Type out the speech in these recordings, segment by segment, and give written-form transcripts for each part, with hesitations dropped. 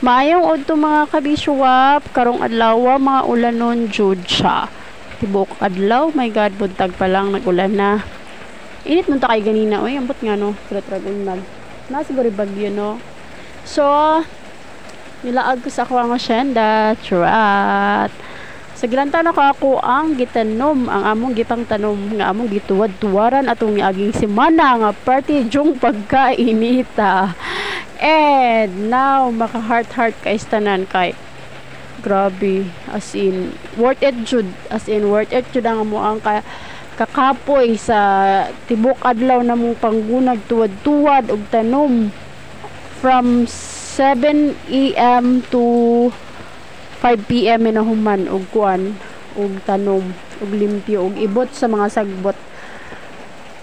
Maayong udto mga kabiswap, karong adlaw mga ulanon jud siya. Tibok adlaw, my God, buntag pa lang nagulan na. Init mo ta kay ganina, oy, ambot nga no, krat-krat unag. Na siguro bagyo no. So, nilaag ko sa ako ang asyenda, churat. Sa gilanta na ako ang gitanom, ang among gipang tanom, nga among gituwad-tuwaran atong niaging semana nga party jung pagkainita. And now, maka-heart ka istanan kay grabe, as in worth it jud, ang mo ang kakapoy sa tibok adlaw na mong panggunag tuwad-tuwad og tanom from 7 AM to 5 PM inahuman og kuan og tanom og limpyo og ibot sa mga sagbot.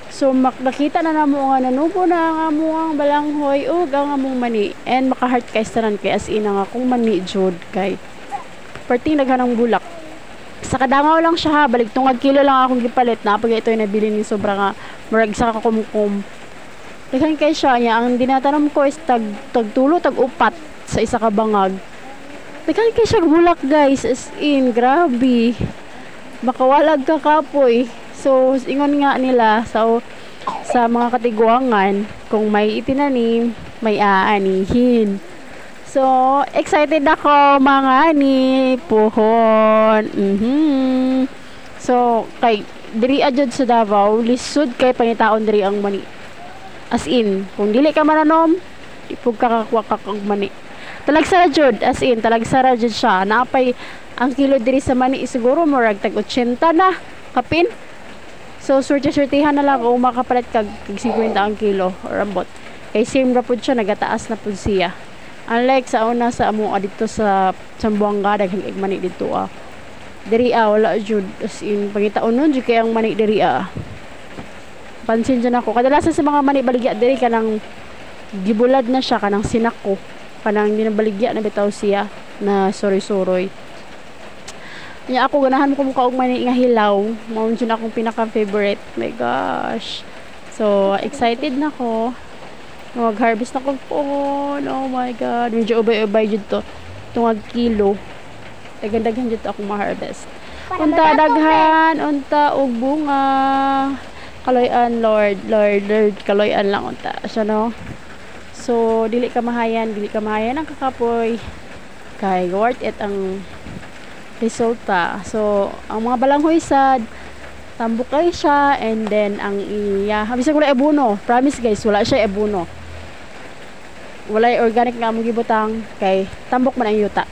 So makita na namo nga nanubo na ang among balanghoy ug ang among mani, and maka-heart kay tanan kay as in nga akong mani jud kay perting naghanang bulak. Sa kadangaw lang siya ha, balik tungag kilo lang akong gipalit na pag ito ay nabili ni sobra nga murag sa kakumkum. Daghan kay siya niya, ang dinatanom ko is tagtulo tag-upat sa isa ka bangag. Daghan kay siya bulak guys, as in grabe. Makawalag ka kapoy. So ingon nga nila sa mga katiguangan, kung may itinanim, may aanihin. So excited ako mga ani puhon. So kay diri adjud sa Davao, lisod kay pangitaon diri ang mani. As in, kung dili ka mananom, ipug ka kag mani. Talagsara jud, as in talagsara jud siya. Naapay ang kilo diri sa mani siguro murag tag 80 na kapin. So surtihan na lang kung makapalit kag 50 ang kilo or ambot. Kay same ra pud siya, nagataas na pud siya. Unlike sa una sa amo dito sa Zamboanga, daghang mani dito diri wala jud, as in pangitaon nun jud kay ang mani diri pansin dyan ako kadalasan sa mga mani baligya diri kanang gibulad na siya, kanang sinako, kanang dinabaligya na bitaw siya na soroy-soroy. Nya ako ganahan mo og mani nga hilaw, mao jud akong pinaka favorite. My gosh, so excited na ko mag-harvest na ko po. Oh my God, medyo ubay-ubay jud to tungag kilo, daghan-daghan jud ako ma-harvest. Unta daghan, unta og bunga, kaloyan, Lord, kaloyan lang unta siya no. So dili ka mahayan ang kakapoy kay worth it ang resulta. So ang mga balanghoy sad tambok kay siya, and then ang iya bisag wala abono, promise guys, wala siya abono, wala organic nga among gibutang kay tambok man ang yuta.